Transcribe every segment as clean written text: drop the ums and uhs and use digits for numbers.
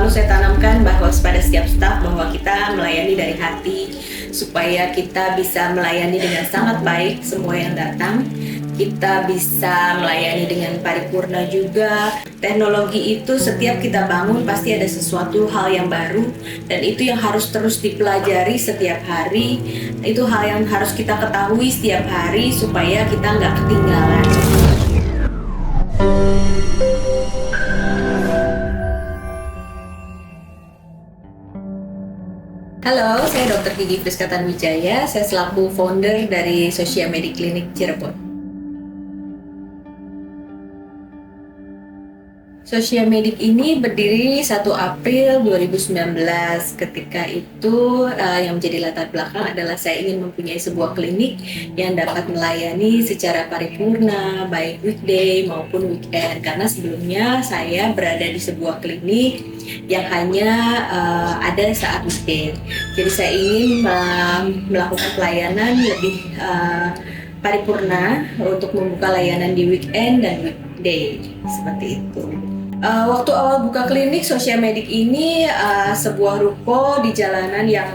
selalu saya tanamkan bahwa pada setiap staf bahwa kita melayani dari hati supaya kita bisa melayani dengan sangat baik semua yang datang. Kita bisa melayani dengan paripurna juga. Teknologi itu setiap kita bangun pasti ada sesuatu hal yang baru dan itu yang harus terus dipelajari setiap hari. Itu hal yang harus kita ketahui setiap hari supaya kita nggak ketinggalan. Halo, saya Dr. Gigi Priska Tanwijaya. Saya selaku founder dari Social Medic Clinic Cirebon. Social Medic ini berdiri 1 April 2019. Ketika itu yang menjadi latar belakang adalah saya ingin mempunyai sebuah klinik yang dapat melayani secara paripurna, baik weekday maupun weekend. Karena sebelumnya saya berada di sebuah klinik yang hanya ada saat weekday. Jadi saya ingin melakukan pelayanan lebih paripurna untuk membuka layanan di weekend dan weekday, seperti itu. Waktu awal buka klinik Social Medic ini sebuah ruko di jalanan yang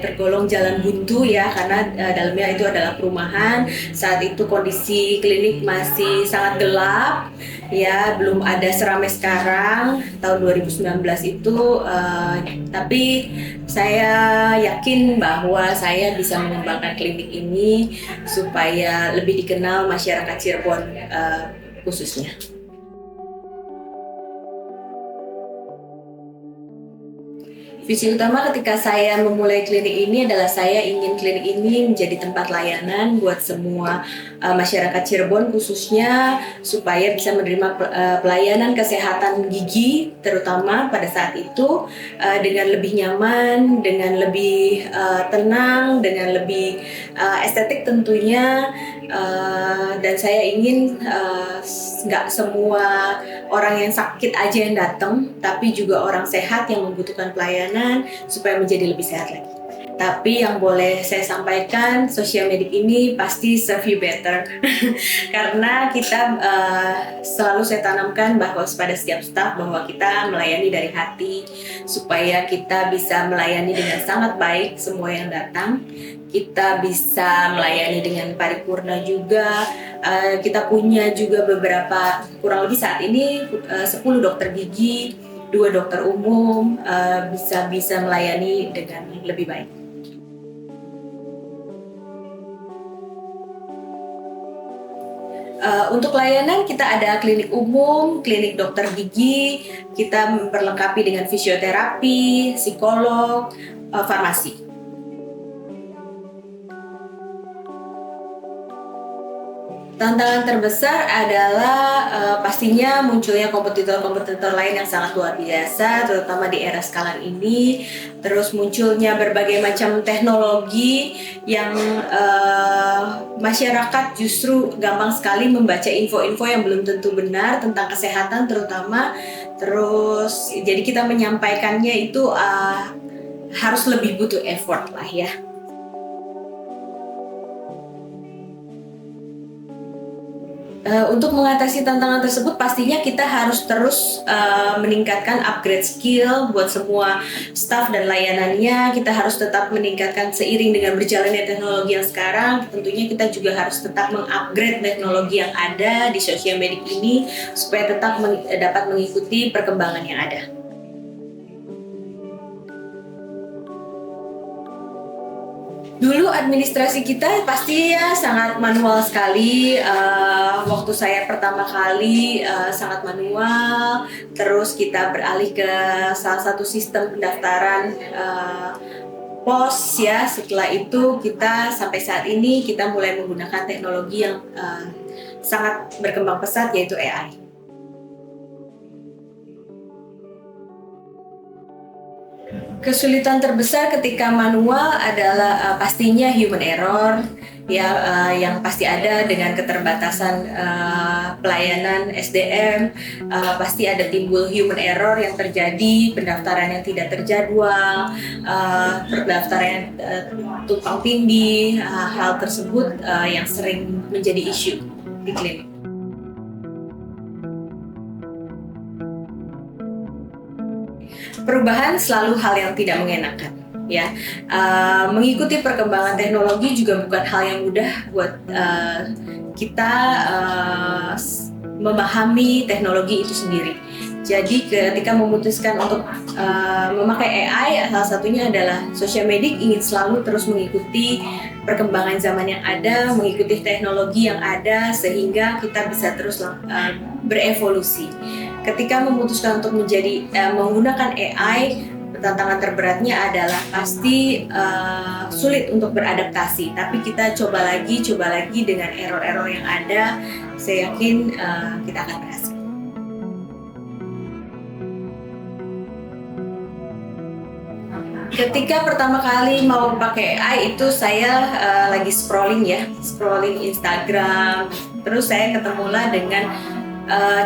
tergolong jalan buntu ya, karena dalamnya itu adalah perumahan. Saat itu kondisi klinik masih sangat gelap ya, belum ada seramai sekarang tahun 2019 itu, tapi saya yakin bahwa saya bisa mengembangkan klinik ini supaya lebih dikenal masyarakat Cirebon khususnya. Visi utama ketika saya memulai klinik ini adalah saya ingin klinik ini menjadi tempat layanan buat semua masyarakat Cirebon khususnya, supaya bisa menerima pelayanan kesehatan gigi terutama pada saat itu dengan lebih nyaman, dengan lebih tenang, dengan lebih estetik tentunya. Dan saya ingin nggak semua orang yang sakit aja yang datang, tapi juga orang sehat yang membutuhkan pelayanan supaya menjadi lebih sehat lagi. Tapi yang boleh saya sampaikan, Social Medic ini pasti serve you better karena kita selalu saya tanamkan bahwa pada setiap staf bahwa kita melayani dari hati supaya kita bisa melayani dengan sangat baik semua yang datang. Kita bisa melayani dengan paripurna juga. Kita punya juga beberapa, kurang lebih saat ini 10 dokter gigi, 2 dokter umum, bisa melayani dengan lebih baik. Untuk layanan kita ada klinik umum, klinik dokter gigi, kita memperlengkapi dengan fisioterapi, psikolog, farmasi. Tantangan terbesar adalah pastinya munculnya kompetitor-kompetitor lain yang sangat luar biasa, terutama di era sekarang ini. Terus munculnya berbagai macam teknologi yang masyarakat justru gampang sekali membaca info-info yang belum tentu benar tentang kesehatan terutama. Terus jadi kita menyampaikannya itu harus lebih butuh effort lah ya. Untuk mengatasi tantangan tersebut pastinya kita harus terus meningkatkan upgrade skill buat semua staff dan layanannya. Kita harus tetap meningkatkan seiring dengan berjalannya teknologi yang sekarang. Tentunya kita juga harus tetap mengupgrade teknologi yang ada di Social Medic ini supaya tetap dapat mengikuti perkembangan yang ada. Dulu administrasi kita pasti ya sangat manual sekali. Waktu saya pertama kali sangat manual. Terus kita beralih ke salah satu sistem pendaftaran pos ya. Setelah itu kita sampai saat ini kita mulai menggunakan teknologi yang sangat berkembang pesat, yaitu AI. Kesulitan terbesar ketika manual adalah pastinya human error ya, yang pasti ada dengan keterbatasan pelayanan SDM. Pasti ada timbul human error yang terjadi, pendaftaran yang tidak terjadwal, pendaftaran yang tumpang tindih. Hal tersebut yang sering menjadi isu di klinik. Perubahan selalu hal yang tidak mengenakan, ya. Mengikuti perkembangan teknologi juga bukan hal yang mudah buat kita memahami teknologi itu sendiri. Jadi ketika memutuskan untuk memakai AI, salah satunya adalah Sociomedic ingin selalu terus mengikuti perkembangan zaman yang ada, mengikuti teknologi yang ada, sehingga kita bisa terus berevolusi. Ketika memutuskan untuk menggunakan AI, tantangan terberatnya adalah pasti sulit untuk beradaptasi. Tapi kita coba lagi dengan error-error yang ada. Saya yakin kita akan berhasil. Ketika pertama kali mau pakai AI itu saya lagi scrolling Instagram, terus saya ketemulah dengan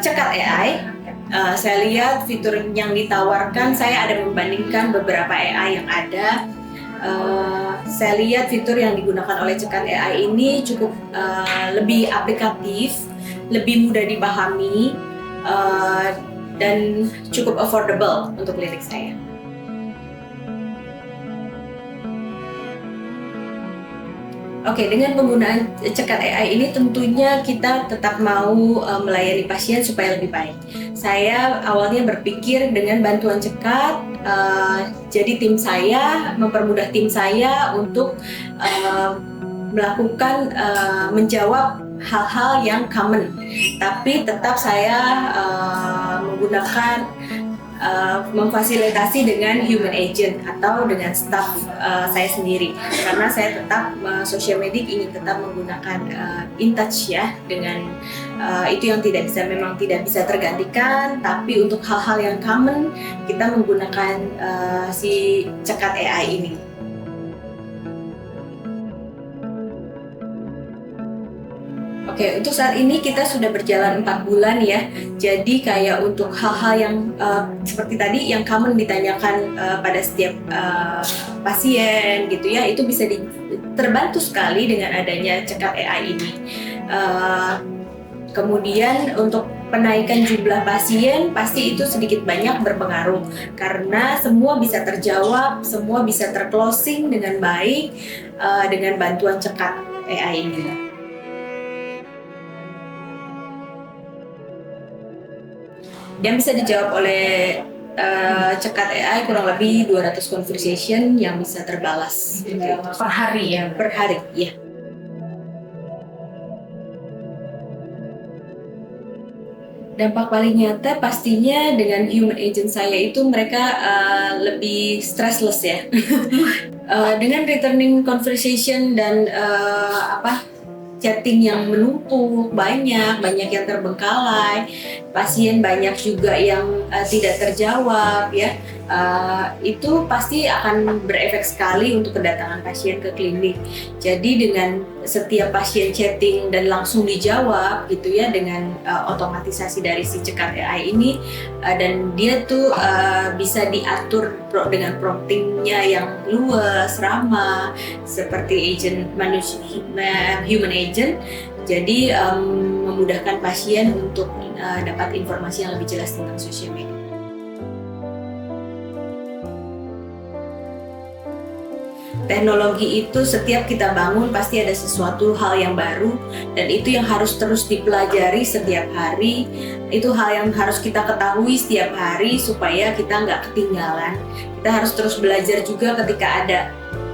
Cekat AI. Saya lihat fitur yang ditawarkan, saya ada membandingkan beberapa AI yang ada. Saya lihat fitur yang digunakan oleh Cekat AI ini cukup lebih aplikatif, lebih mudah dipahami, dan cukup affordable untuk lirik saya. Oke, dengan penggunaan Cekat AI ini tentunya kita tetap mau melayani pasien supaya lebih baik. Saya awalnya berpikir dengan bantuan Cekat, jadi mempermudah tim saya untuk melakukan menjawab hal-hal yang common. Tapi tetap saya menggunakan memfasilitasi dengan human agent atau dengan staff saya sendiri, karena saya tetap Sociomedic ingin tetap menggunakan in touch ya dengan itu yang memang tidak bisa tergantikan. Tapi untuk hal-hal yang common kita menggunakan si Cekat AI ini. Oke, untuk saat ini kita sudah berjalan 4 bulan ya. Jadi kayak untuk hal-hal yang seperti tadi yang common ditanyakan pada setiap pasien gitu ya, itu bisa terbantu sekali dengan adanya Cekat AI ini. Kemudian untuk penaikan jumlah pasien pasti itu sedikit banyak berpengaruh, karena semua bisa terjawab, semua bisa terclosing dengan baik dengan bantuan Cekat AI ini. Dan bisa dijawab oleh Cekat AI kurang lebih 200 conversation yang bisa terbalas per hari ya? Per hari, ya. Dampak paling nyata pastinya dengan human agent saya itu mereka lebih stressless ya. Dengan returning conversation dan chatting yang menumpuk, banyak yang terbengkalai, pasien banyak juga yang tidak terjawab ya, itu pasti akan berefek sekali untuk kedatangan pasien ke klinik. Jadi dengan setiap pasien chatting dan langsung dijawab gitu ya, dengan otomatisasi dari si Cekat AI ini, dan dia tuh bisa diatur dengan promptingnya yang luas, ramah, seperti human agent. Jadi memudahkan pasien untuk dapat informasi yang lebih jelas tentang Sociomedic. Teknologi itu setiap kita bangun pasti ada sesuatu hal yang baru, dan itu yang harus terus dipelajari setiap hari. Itu hal yang harus kita ketahui setiap hari supaya kita nggak ketinggalan. Kita harus terus belajar juga ketika ada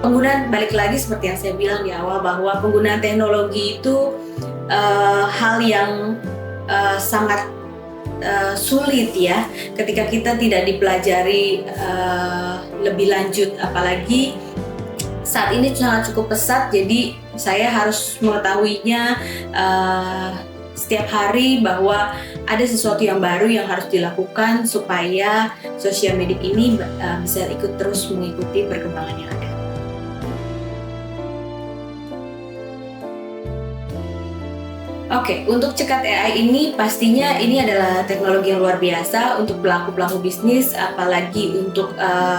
penggunaan, balik lagi seperti yang saya bilang di awal, bahwa penggunaan teknologi itu hal yang sangat sulit ya, ketika kita tidak dipelajari lebih lanjut, apalagi saat ini sangat cukup pesat. Jadi saya harus mengetahuinya setiap hari bahwa ada sesuatu yang baru yang harus dilakukan supaya Sociomedic ini bisa ikut terus mengikuti perkembangan yang ada. Oke, untuk Cekat AI ini pastinya ini adalah teknologi yang luar biasa untuk pelaku-pelaku bisnis, apalagi untuk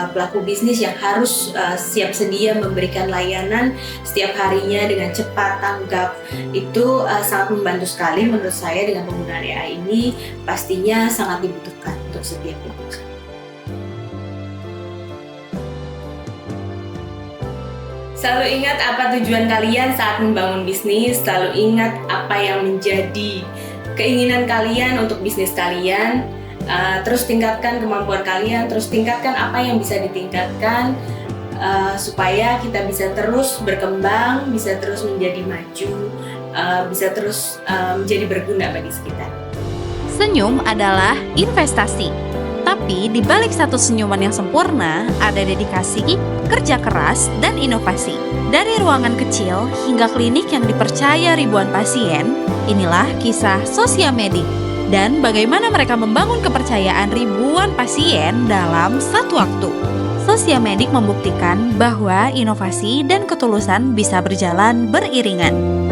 pelaku bisnis yang harus siap sedia memberikan layanan setiap harinya dengan cepat, tanggap. Itu sangat membantu sekali menurut saya. Dengan penggunaan AI ini pastinya sangat dibutuhkan untuk setiap pelaku. Selalu ingat apa tujuan kalian saat membangun bisnis, selalu ingat apa yang menjadi keinginan kalian untuk bisnis kalian. Terus tingkatkan kemampuan kalian, terus tingkatkan apa yang bisa ditingkatkan, supaya kita bisa terus berkembang, bisa terus menjadi maju, bisa terus menjadi berguna bagi sekitar. Senyum adalah investasi. Tapi di balik satu senyuman yang sempurna, ada dedikasi, kerja keras, dan inovasi. Dari ruangan kecil hingga klinik yang dipercaya ribuan pasien, inilah kisah Sosiamedik. Dan bagaimana mereka membangun kepercayaan ribuan pasien dalam satu waktu. Sosiamedik membuktikan bahwa inovasi dan ketulusan bisa berjalan beriringan.